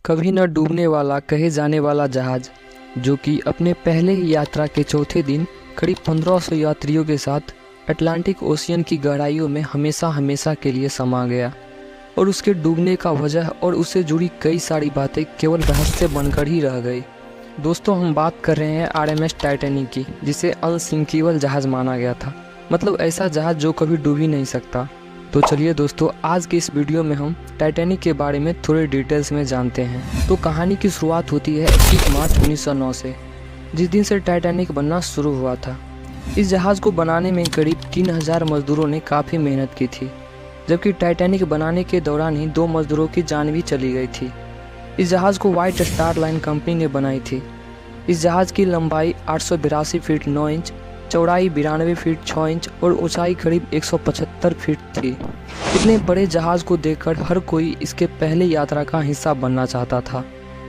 कभी न डूबने वाला कहे जाने वाला जहाज जो कि अपने पहले ही यात्रा के चौथे दिन करीब 1500 यात्रियों के साथ अटलांटिक ओशियन की गहराइयों में हमेशा हमेशा के लिए समा गया। और उसके डूबने का वजह और उससे जुड़ी कई सारी बातें केवल रहस्य बनकर ही रह गई। दोस्तों, हम बात कर रहे हैं RMS टाइटैनिक की, जिसे अनसिंकेबल जहाज़ माना गया था। मतलब ऐसा जहाज़ जो कभी डूब ही नहीं सकता। तो चलिए दोस्तों, आज के इस वीडियो में हम टाइटैनिक के बारे में थोड़े डिटेल्स में जानते हैं। तो कहानी की शुरुआत होती है 21 मार्च 1909 से, जिस दिन से टाइटैनिक बनना शुरू हुआ था। इस जहाज़ को बनाने में करीब 3000 मजदूरों ने काफ़ी मेहनत की थी, जबकि टाइटैनिक बनाने के दौरान ही 2 मजदूरों की जान भी चली गई थी। इस जहाज़ को व्हाइट स्टार लाइन कंपनी ने बनाई थी। इस जहाज़ की लंबाई 882 फीट 9 इंच, चौड़ाई 92 फीट 6 इंच और ऊंचाई करीब 175 फीट थी। इतने बड़े जहाज़ को देखकर हर कोई इसके पहले यात्रा का हिस्सा बनना चाहता था।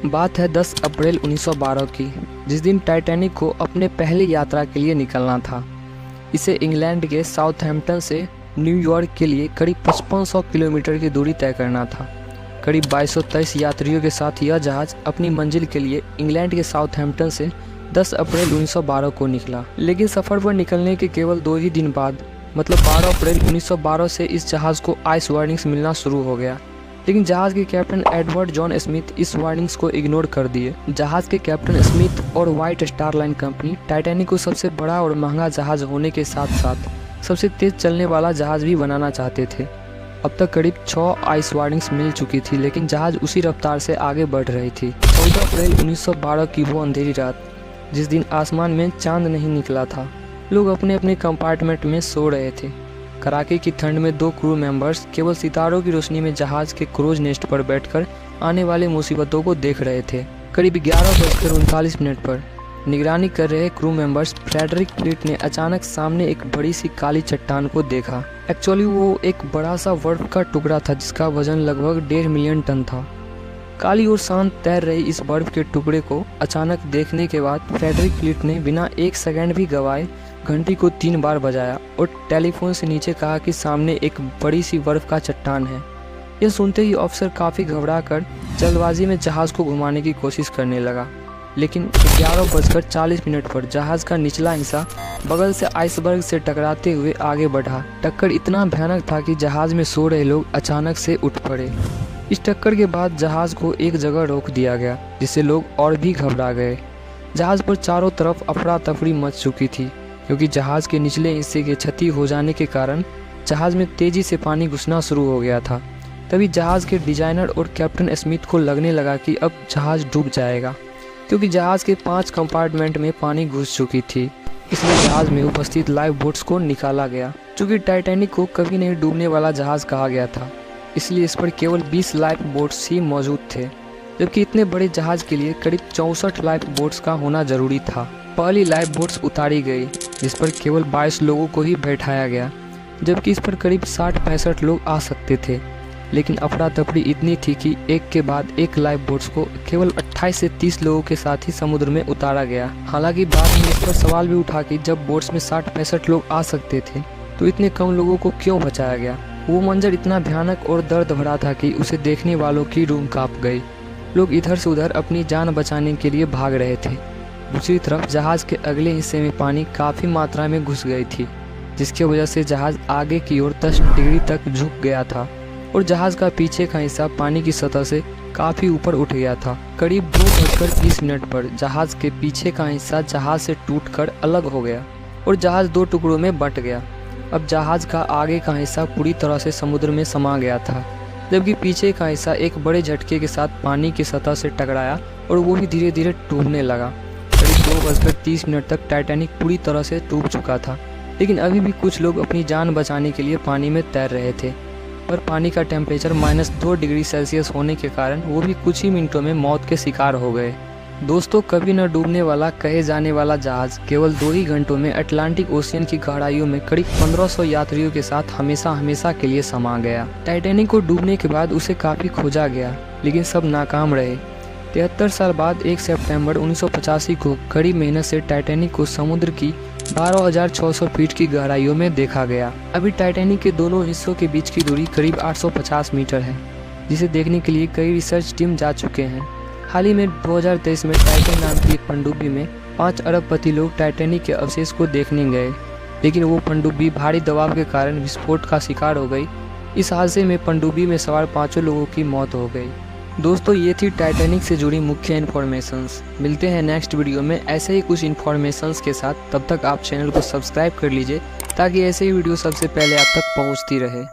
बात है 10 अप्रैल 1912 की, जिस दिन टाइटैनिक को अपने पहले यात्रा के लिए निकलना था। इसे इंग्लैंड के साउथहैम्पटन से न्यूयॉर्क के लिए करीब 5500 किलोमीटर की दूरी तय करना था। करीब 2223 यात्रियों के साथ यह जहाज़ अपनी मंजिल के लिए इंग्लैंड के साउथहैम्पटन से 10 अप्रैल 1912 को निकला। लेकिन सफ़र पर निकलने के केवल 2 ही दिन बाद, मतलब 12 अप्रैल 1912 से इस जहाज़ को आइस वार्निंग्स मिलना शुरू हो गया। लेकिन जहाज़ के कैप्टन एडवर्ड जॉन स्मिथ इस वार्निंग्स को इग्नोर कर दिए। जहाज़ के कैप्टन स्मिथ और white star line company Titanic को सबसे बड़ा और महंगा जहाज़ होने के साथ साथ सबसे तेज़ चलने वाला जहाज़ भी बनाना चाहते थे। अब तक करीब 6 आइस वार्निंग्स मिल चुकी थी, लेकिन जहाज़ उसी रफ्तार से आगे बढ़ रही थी। 14 अप्रैल 1912 की वो अंधेरी रात, जिस दिन आसमान में चांद नहीं निकला था, लोग अपने अपने कंपार्टमेंट में सो रहे थे। कड़ाके की ठंड में 2 क्रू मेंबर्स केवल सितारों की रोशनी में जहाज़ के क्रूज नेस्ट पर बैठकर आने वाले मुसीबतों को देख रहे थे। करीब 11:39 पर निगरानी कर रहे क्रू मेंबर्स फ्रेडरिक फ्लीट ने अचानक सामने एक बड़ी सी काली चट्टान को देखा। एक्चुअली वो एक बड़ा सा बर्फ का टुकड़ा था, जिसका वजन लगभग 1.5 मिलियन टन था। काली और शांत तैर रही इस बर्फ के टुकड़े को अचानक देखने के बाद फ्रेडरिक फ्लीट ने बिना 1 सेकंड भी गवाए घंटी को 3 बार बजाया और टेलीफोन से नीचे कहा कि सामने एक बड़ी सी बर्फ का चट्टान है। यह सुनते ही अफसर काफ़ी घबराकर जल्दबाजी में जहाज़ को घुमाने की कोशिश करने लगा। लेकिन 11:40 पर जहाज़ का निचला हिस्सा बगल से आइसबर्ग से टकराते हुए आगे बढ़ा। टक्कर इतना भयानक था कि जहाज़ में सो रहे लोग अचानक से उठ पड़े। इस टक्कर के बाद जहाज़ को एक जगह रोक दिया गया, जिससे लोग और भी घबरा गए। जहाज़ पर चारों तरफ अफरा तफरी मच चुकी थी, क्योंकि जहाज़ के निचले हिस्से के क्षति हो जाने के कारण जहाज़ में तेज़ी से पानी घुसना शुरू हो गया था। तभी जहाज़ के डिजाइनर और कैप्टन स्मिथ को लगने लगा कि अब जहाज़ डूब जाएगा, क्योंकि जहाज़ के 5 कंपार्टमेंट में पानी घुस चुकी थी। इसलिए जहाज़ में उपस्थित लाइफ बोट्स को निकाला गया। चूँकि टाइटैनिक को कभी नहीं डूबने वाला जहाज़ कहा गया था, इसलिए इस पर केवल 20 लाइफ बोट्स ही मौजूद थे, जबकि इतने बड़े जहाज़ के लिए करीब 64 लाइफ बोट्स का होना जरूरी था। पहली लाइफ बोट्स उतारी गई, जिस पर केवल 22 लोगों को ही बैठाया गया, जबकि इस पर करीब 60-65 लोग आ सकते थे। लेकिन अफरा तफरी इतनी थी कि एक के बाद एक लाइफ बोट्स को केवल 28 से 30 लोगों के साथ ही समुद्र में उतारा गया। हालांकि बाद में इस पर सवाल भी उठा कि जब बोट्स में 60-65 लोग आ सकते थे, तो इतने कम लोगों को क्यों बचाया गया। वो मंजर इतना भयानक और दर्द भरा था कि उसे देखने वालों की रूह कांप गई। लोग इधर से उधर अपनी जान बचाने के लिए भाग रहे थे। दूसरी तरफ जहाज़ के अगले हिस्से में पानी काफ़ी मात्रा में घुस गई थी, जिसकी वजह से जहाज़ आगे की ओर 10 डिग्री तक झुक गया था और जहाज़ का पीछे का हिस्सा पानी की सतह से काफ़ी ऊपर उठ गया था। करीब 2:30 पर जहाज़ के पीछे का हिस्सा जहाज़ से टूटकर अलग हो गया और जहाज़ 2 टुकड़ों में बंट गया। अब जहाज़ का आगे का हिस्सा पूरी तरह से समुद्र में समा गया था, जबकि पीछे का हिस्सा एक बड़े झटके के साथ पानी की सतह से टकराया और वो भी धीरे धीरे डूबने लगा। करीब 2:30 तक टाइटैनिक पूरी तरह से डूब चुका था, लेकिन अभी भी कुछ लोग अपनी जान बचाने के लिए पानी में तैर रहे थे। पर पानी का टेम्परेचर -2 डिग्री सेल्सियस होने के कारण वो भी कुछ ही मिनटों में मौत के शिकार हो गए। दोस्तों, कभी न डूबने वाला कहे जाने वाला जहाज़ केवल 2 ही घंटों में अटलांटिक ओशियन की गहराइयों में करीब 1500 यात्रियों के साथ हमेशा हमेशा के लिए समा गया। टाइटैनिक को डूबने के बाद उसे काफ़ी खोजा गया, लेकिन सब नाकाम रहे। 73 साल बाद 1 सितंबर 1985 को कड़ी मेहनत से टाइटैनिक को समुद्र की 12,600 फीट की गहराइयों में देखा गया। अभी टाइटैनिक के दोनों हिस्सों के बीच की दूरी करीब 850 मीटर है। जिसे देखने के लिए कई रिसर्च टीम जा चुके हैं। हाल ही में 2023 में टाइटैनिक नाम की एक पनडुब्बी में 5 अरबपति लोग टाइटैनिक के अवशेष को देखने गए, लेकिन वो पनडुब्बी भारी दबाव के कारण विस्फोट का शिकार हो गई। इस हादसे में पनडुब्बी में सवार 5 लोगों की मौत हो गई। दोस्तों, ये थी टाइटैनिक से जुड़ी मुख्य इन्फॉर्मेशंस। मिलते हैं नेक्स्ट वीडियो में ऐसे ही कुछ इन्फॉर्मेशंस के साथ। तब तक आप चैनल को सब्सक्राइब कर लीजिए ताकि ऐसे ही वीडियो सबसे पहले आप तक पहुंचती रहे।